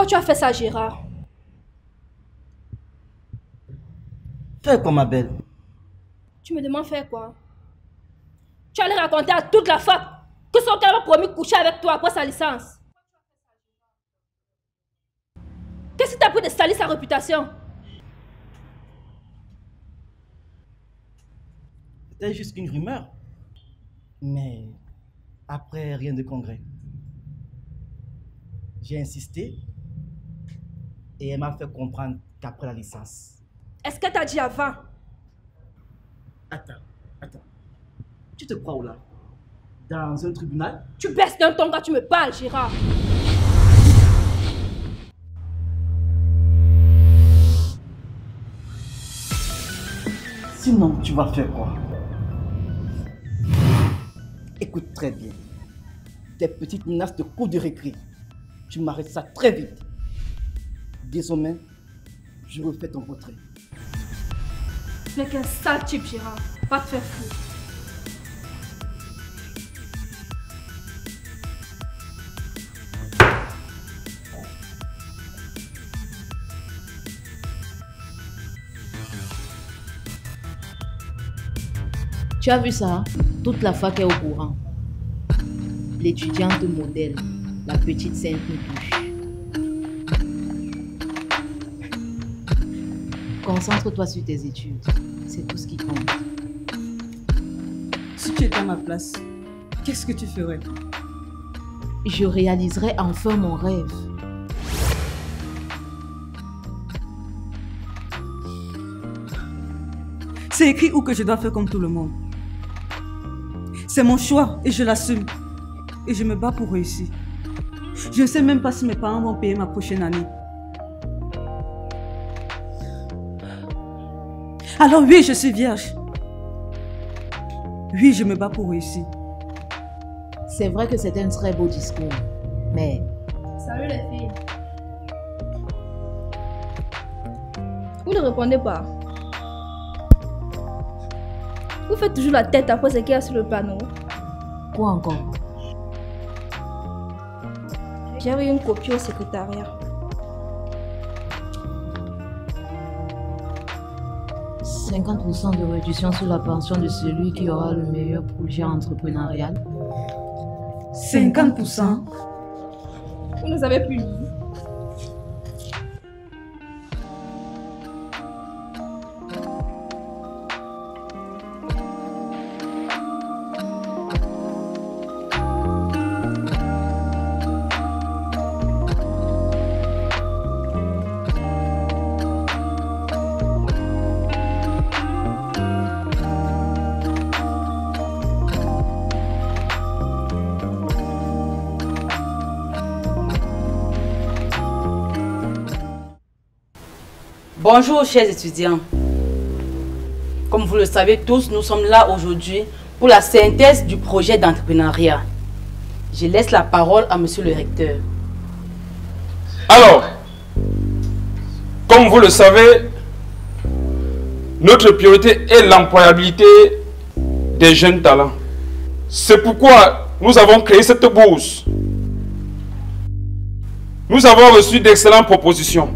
Pourquoi tu as fait ça, Gérard? Fais quoi, ma belle? Tu me demandes faire quoi? Tu allais raconter à toute la fac que son père m'a promis de coucher avec toi après sa licence. Qu'est-ce qui t'a pris de salir sa réputation? C'était juste une rumeur. Mais après, rien de concret. J'ai insisté et elle m'a fait comprendre qu'après la licence. Est-ce qu'elle t'a dit avant? Attends. Tu te crois où là? Dans un tribunal? Tu baisses d'un ton quand tu me parles, Gérard. Sinon, tu vas faire quoi? Écoute très bien. Tes petites menaces de coups de récré. Tu m'arrêtes ça très vite. Désormais, je refais ton portrait. Tu n'es qu'un sale type, Gérard. Pas te faire fou. Tu as vu ça? Toute la fac est au courant. L'étudiante modèle, la petite sainte nous touche. Concentre-toi sur tes études. C'est tout ce qui compte. Si tu étais à ma place, qu'est-ce que tu ferais? Je réaliserai enfin mon rêve. C'est écrit où que je dois faire comme tout le monde. C'est mon choix et je l'assume. Et je me bats pour réussir. Je ne sais même pas si mes parents vont payer ma prochaine année. Alors oui, je suis vierge. Oui, je me bats pour réussir. C'est vrai que c'est un très beau discours, mais... Salut les filles. Vous ne répondez pas. Vous faites toujours la tête après ce qu'il y a sur le panneau. Quoi encore? J'avais une copie au secrétariat. 50% de réduction sur la pension de celui qui aura le meilleur projet entrepreneurial. 50%? Vous ne savez plus lire. Bonjour chers étudiants. Comme vous le savez tous, nous sommes là aujourd'hui pour la synthèse du projet d'entrepreneuriat. Je laisse la parole à monsieur le recteur. Alors, comme vous le savez, notre priorité est l'employabilité des jeunes talents. C'est pourquoi nous avons créé cette bourse. Nous avons reçu d'excellentes propositions,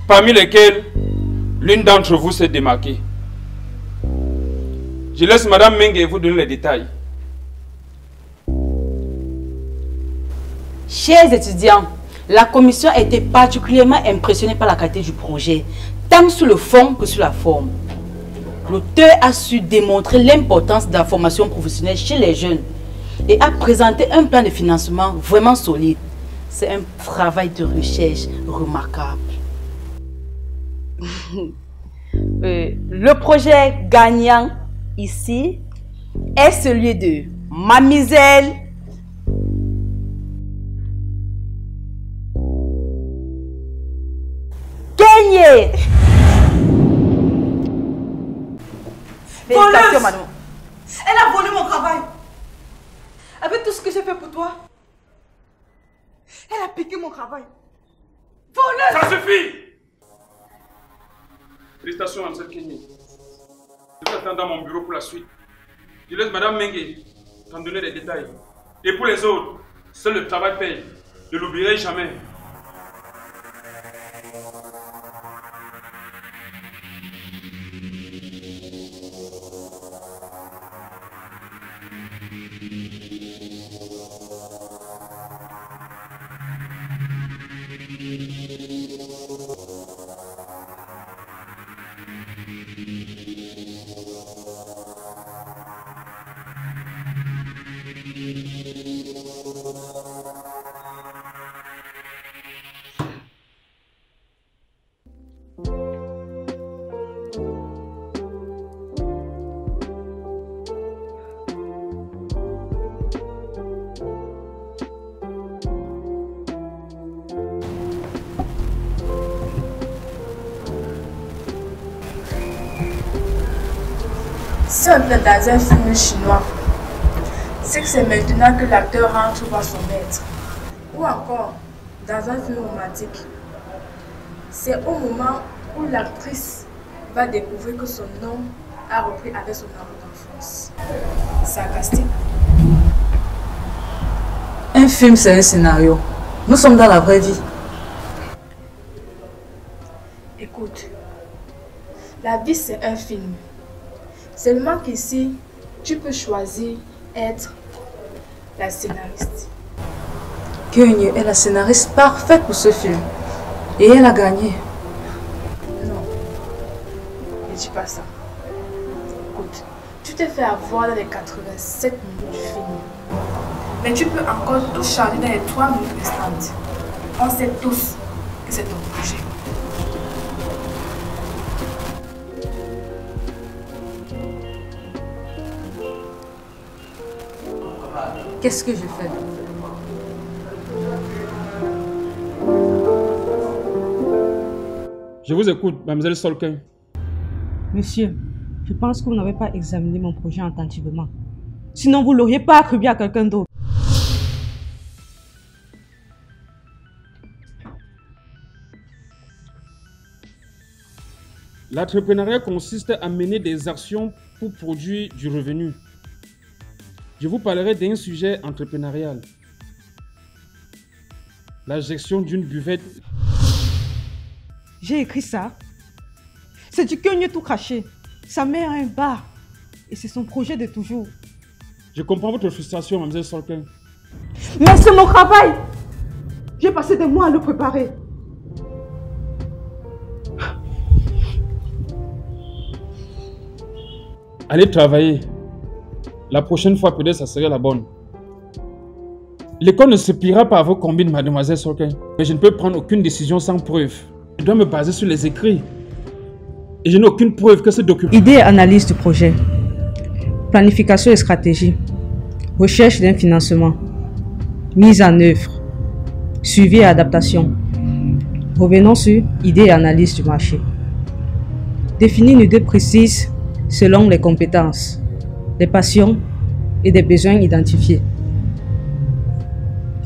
parmi lesquelles l'une d'entre vous s'est démarquée. Je laisse Madame Mengue vous donner les détails. Chers étudiants, la commission a été particulièrement impressionnée par la qualité du projet, tant sur le fond que sur la forme. L'auteur a su démontrer l'importance de la formation professionnelle chez les jeunes et a présenté un plan de financement vraiment solide. C'est un travail de recherche remarquable. Le projet gagnant ici est celui de Mademoiselle Kenyé. Félicitations, madame. Elle a volé mon travail. Avec tout ce que j'ai fait pour toi. Elle a piqué mon travail. Voleuse! Ça suffit! Félicitations, Mademoiselle Kenyé. Je vous attends dans mon bureau pour la suite. Je laisse Madame Mengue t'en donner les détails. Et pour les autres, seul le travail paye. Je l'oublierai jamais. Si on est dans un film chinois, c'est que c'est maintenant que l'acteur rentre voir son maître. Ou encore, dans un film romantique, c'est au moment où l'actrice va découvrir que son homme a repris avec son amour d'enfance. Sarcastique. Un film, c'est un scénario. Nous sommes dans la vraie vie. Écoute, la vie c'est un film. Seulement qu'ici, tu peux choisir être la scénariste. Keunye est la scénariste parfaite pour ce film. Et elle a gagné. Non, ne dis pas ça. Écoute, tu t'es fait avoir dans les 87 minutes du film. Mais tu peux encore tout changer dans les 3 minutes restantes. On sait tous que c'est ton projet. Qu'est-ce que je fais? Je vous écoute, mademoiselle Solken. Monsieur, je pense que vous n'avez pas examiné mon projet attentivement. Sinon, vous ne l'auriez pas attribué à quelqu'un d'autre. L'entrepreneuriat consiste à mener des actions pour produire du revenu. Je vous parlerai d'un sujet entrepreneurial. La gestion d'une buvette. J'ai écrit ça. C'est du Keunye tout craché. Sa mère a un bar. Et c'est son projet de toujours. Je comprends votre frustration, mademoiselle Solken. Mais c'est mon travail. J'ai passé des mois à le préparer. Allez travailler. La prochaine fois, peut-être, ça serait la bonne. L'école ne se pliera pas à vos combines, mademoiselle Solken. Mais je ne peux prendre aucune décision sans preuve. Je dois me baser sur les écrits. Et je n'ai aucune preuve que ce document... Idée et analyse du projet. Planification et stratégie. Recherche d'un financement. Mise en œuvre. Suivi et adaptation. Revenons sur idée et analyse du marché. Définir une idée précise selon les compétences, les passions et des besoins identifiés.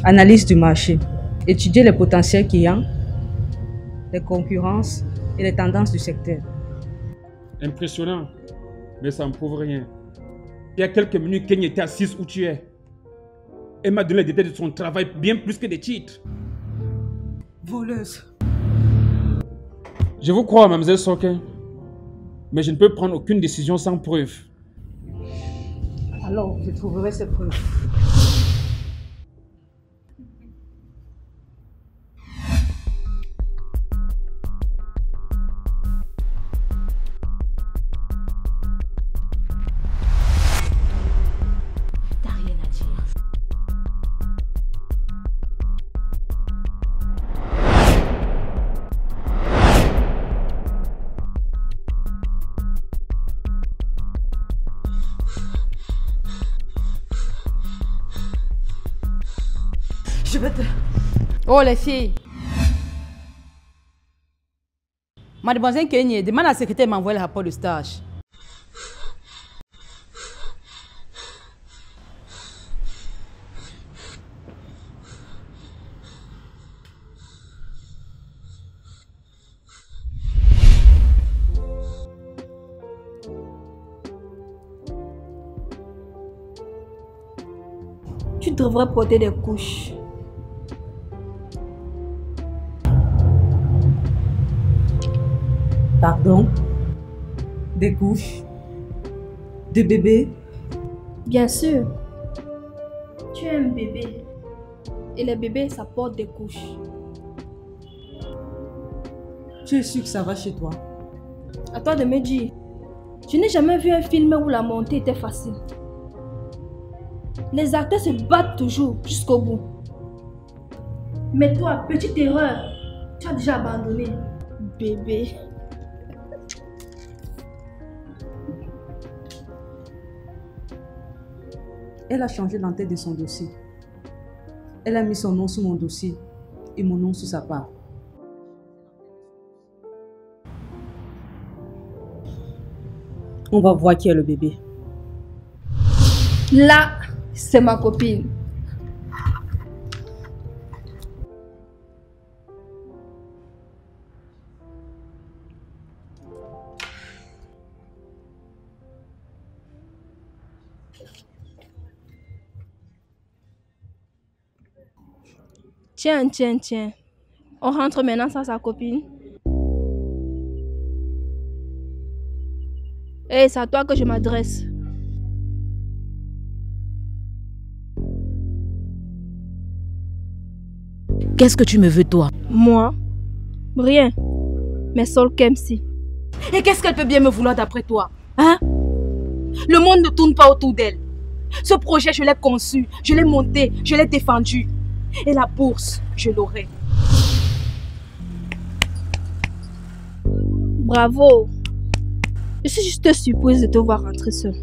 Analyse du marché. Étudier les potentiels clients, les concurrences et les tendances du secteur. Impressionnant, mais ça ne prouve rien. Il y a quelques minutes, Keunye était assise où tu es. Elle m'a donné les détails de son travail bien plus que des titres. Voleuse. Je vous crois, mademoiselle Solken. Mais je ne peux prendre aucune décision sans preuve. Alors, je trouverai ces preuves. T'as rien à dire. Je vais te... Oh les filles. Mademoiselle Keunye, demande à la secrétaire de m'envoyer le rapport de stage. Tu devrais porter des couches. Pardon? Des couches? Des bébés? Bien sûr. Tu es un bébé. Et les bébés, ça porte des couches. Tu es sûr que ça va chez toi? À toi de me dire. Je n'ai jamais vu un film où la montée était facile. Les acteurs se battent toujours jusqu'au bout. Mais toi, petite erreur, tu as déjà abandonné. Bébé. Elle a changé l'entête de son dossier. Elle a mis son nom sur mon dossier et mon nom sur sa part. On va voir qui est le bébé. Là, c'est ma copine. Tiens. On rentre maintenant sans sa copine. Hey, c'est à toi que je m'adresse. Qu'est-ce que tu me veux, toi? Moi? Rien. Mais Sol Kemsi. Et qu'est-ce qu'elle peut bien me vouloir d'après toi? Hein? Le monde ne tourne pas autour d'elle. Ce projet, je l'ai conçu, je l'ai monté, je l'ai défendu. Et la bourse, je l'aurai. Bravo. Je suis juste surprise de te voir rentrer seule.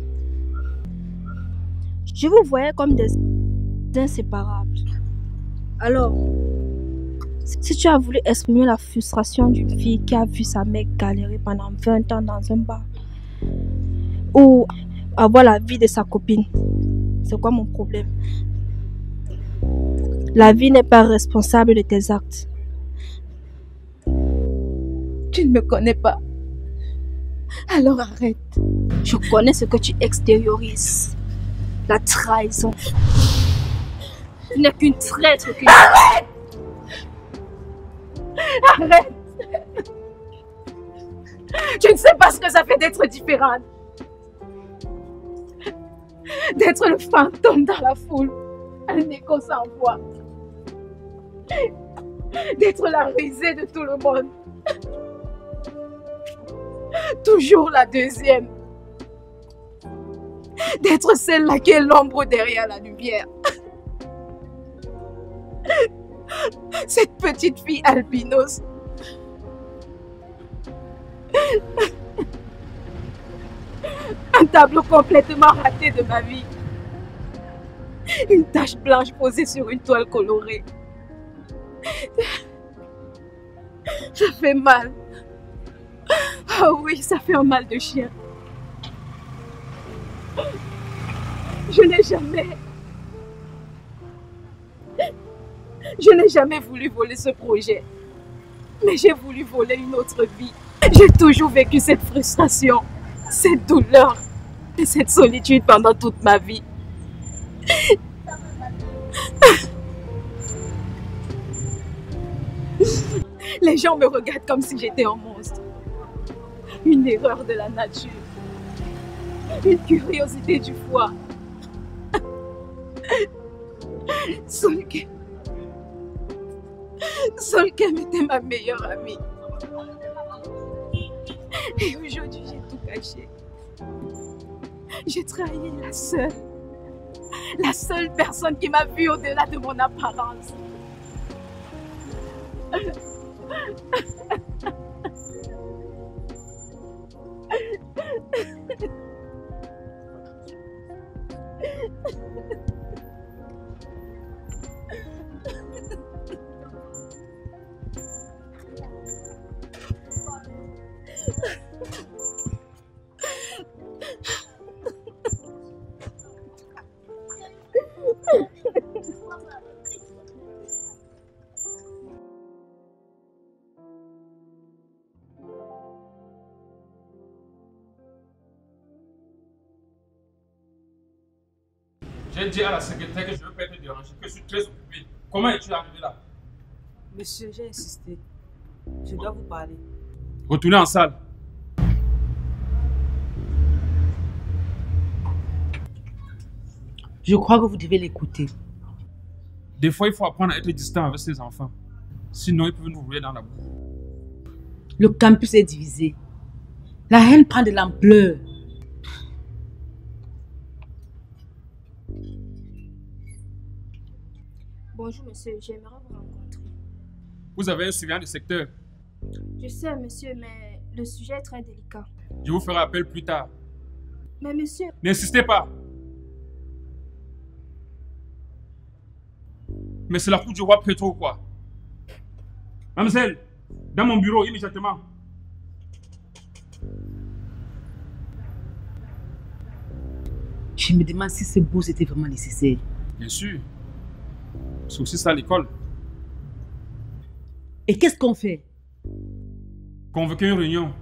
Je vous voyais comme des inséparables. Alors, si tu as voulu exprimer la frustration d'une fille qui a vu sa mère galérer pendant 20 ans dans un bar, ou avoir la vie de sa copine, c'est quoi mon problème? La vie n'est pas responsable de tes actes. Tu ne me connais pas. Alors arrête. Je connais ce que tu extériorises. La trahison. Tu n'es qu'une traître. Arrête! Arrête! Tu ne sais pas ce que ça fait d'être différente. D'être le fantôme dans la foule. Un écho sans voix. D'être la risée de tout le monde. Toujours la deuxième. D'être celle-là qui est l'ombre derrière la lumière. Cette petite fille albinos. Un tableau complètement raté de ma vie. Une tache blanche posée sur une toile colorée. Ça fait mal. Oh oui, ça fait un mal de chien. Je n'ai jamais voulu voler ce projet. Mais j'ai voulu voler une autre vie. J'ai toujours vécu cette frustration, cette douleur et cette solitude pendant toute ma vie. Les gens me regardent comme si j'étais un monstre. Une erreur de la nature. Une curiosité du foie. Solkem était ma meilleure amie. Et aujourd'hui, j'ai tout caché. J'ai trahi la seule personne qui m'a vue au-delà de mon apparence. J'ai dit à la secrétaire que je ne veux pas être dérangé, que je suis très occupé. Comment es-tu arrivé là? Monsieur, j'ai insisté. Je dois vous parler. Retournez en salle. Je crois que vous devez l'écouter. Des fois, il faut apprendre à être distant avec ses enfants. Sinon, ils peuvent nous rouler dans la boue. Le campus est divisé. La haine prend de l'ampleur. Bonjour monsieur, j'aimerais vous rencontrer. Vous avez un surveillant de secteur. Je sais monsieur, mais le sujet est très délicat. Je vous ferai appel plus tard. Mais monsieur... N'insistez pas. Mais c'est la cour du roi Préto ou quoi? Mademoiselle, dans mon bureau immédiatement. Je me demande si ce bourse était vraiment nécessaire. Bien sûr. C'est aussi ça l'école. Et qu'est-ce qu'on fait? Convoquer une réunion.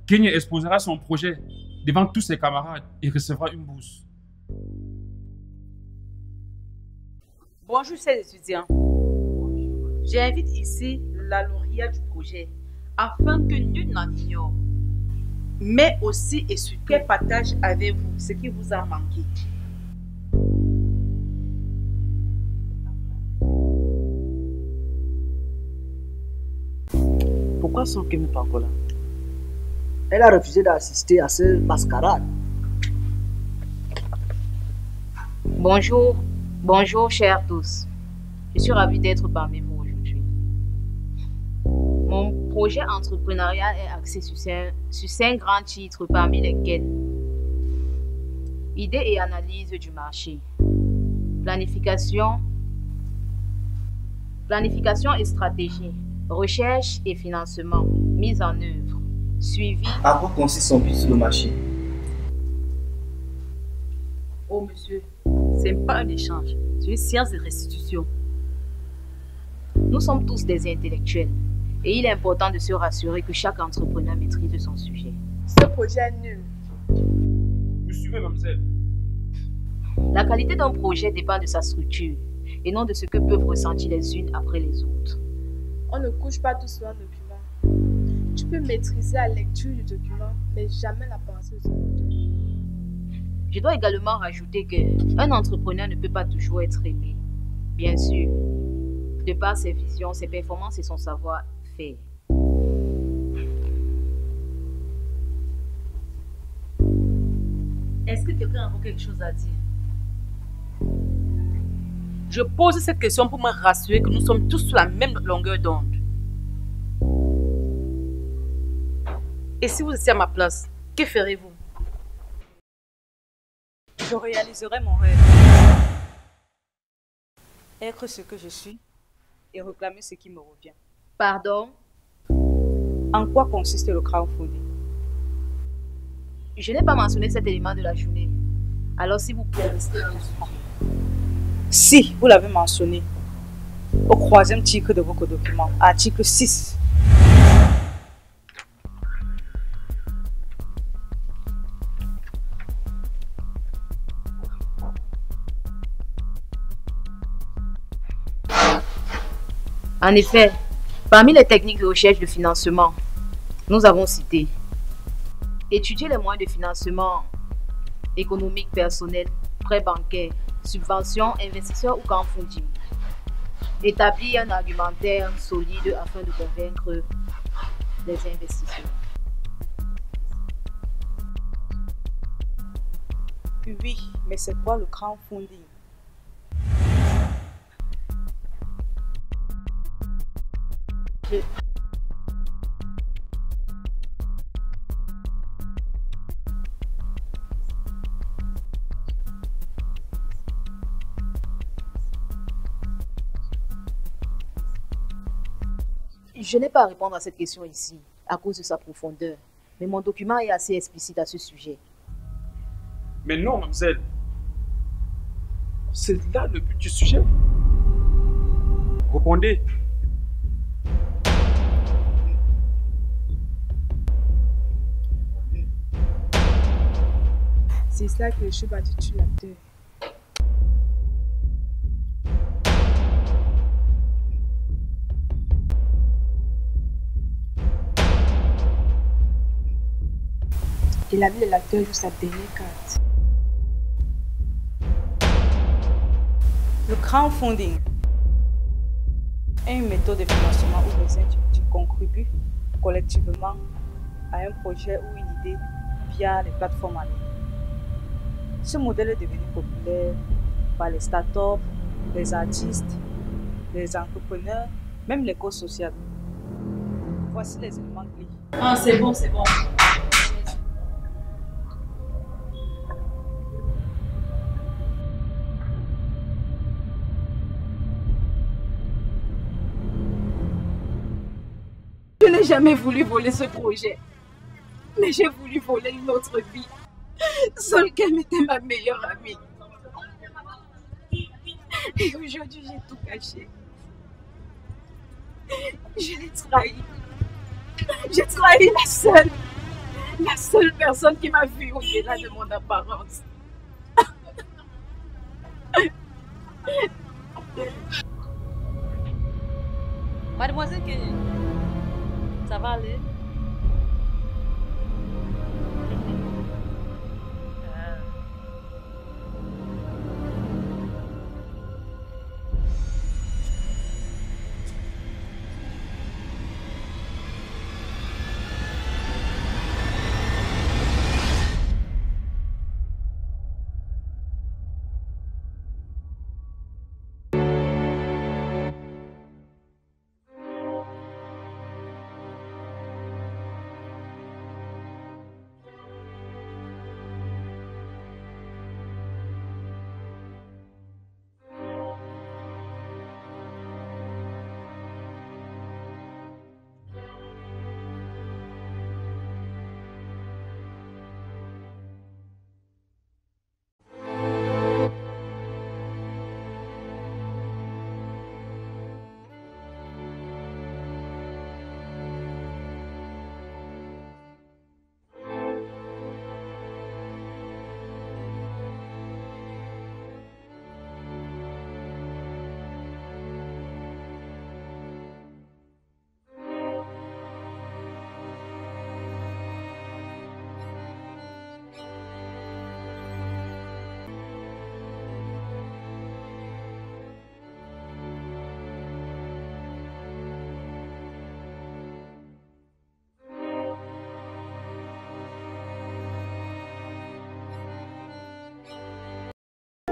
Kenya exposera son projet devant tous ses camarades et recevra une bourse. Bonjour, chers étudiants. J'invite ici la lauréate du projet afin que nul n'en ignore, mais aussi et surtout qu'elle partage avec vous ce qui vous a manqué. Pourquoi son Kim n'est pas encore là? Elle a refusé d'assister à ce mascarade. Bonjour, bonjour chers tous. Je suis ravie d'être parmi vous aujourd'hui. Mon projet entrepreneurial est axé sur 5 grands titres parmi lesquels idées et analyse du marché, planification et stratégie, recherche et financement, mise en œuvre, suivi. À quoi consiste son but sur le marché? Oh monsieur, c'est pas un échange, c'est une science de restitution. Nous sommes tous des intellectuels et il est important de se rassurer que chaque entrepreneur maîtrise son sujet. Ce projet est nul. Vous suivez, mademoiselle? La qualité d'un projet dépend de sa structure et non de ce que peuvent ressentir les unes après les autres. On ne couche pas tout sur un document. Tu peux maîtriser la lecture du document, mais jamais la pensée de son auteur. Je dois également rajouter qu'un entrepreneur ne peut pas toujours être aimé. Bien sûr, de par ses visions, ses performances et son savoir-faire. Est-ce que quelqu'un a encore quelque chose à dire? Je pose cette question pour me rassurer que nous sommes tous sur la même longueur d'onde. Et si vous étiez à ma place, que ferez-vous? Je réaliserai mon rêve. Être ce que je suis et réclamer ce qui me revient. Pardon? En quoi consiste le crowdfunding? Je n'ai pas mentionné cet élément de la journée. Alors s'il vous plaît, restez en dessous. Si, vous l'avez mentionné. Au 3e titre de votre document, article 6. En effet, parmi les techniques de recherche de financement, nous avons cité étudier les moyens de financement économique personnel, prêt bancaire, subvention, investisseurs ou crowdfunding. Établir un argumentaire solide afin de convaincre les investisseurs. Oui, mais c'est quoi le crowdfunding? Je n'ai pas à répondre à cette question ici, à cause de sa profondeur. Mais mon document est assez explicite à ce sujet. Mais non, mademoiselle. C'est là le but du sujet. Répondez. C'est ça que le chef a dit tu l'acteur. Il a mis l'acteur sur sa dernière carte. Le crowdfunding est une méthode de financement où les individus contribuent collectivement à un projet ou une idée via les plateformes en ligne. Ce modèle est devenu populaire par les startups, les artistes, les entrepreneurs, même les causes sociales. Voici les éléments clés. Ah, c'est bon, c'est bon. Je n'ai jamais voulu voler ce projet, mais j'ai voulu voler une autre vie. Solkem était ma meilleure amie. Et aujourd'hui, j'ai tout caché. Je l'ai trahi. J'ai trahi la seule personne qui m'a vue au-delà de mon apparence. Mademoiselle Kenny, ça va aller?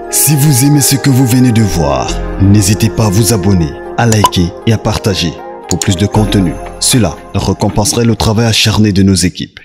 Si vous aimez ce que vous venez de voir, n'hésitez pas à vous abonner, à liker et à partager pour plus de contenu. Cela récompenserait le travail acharné de nos équipes.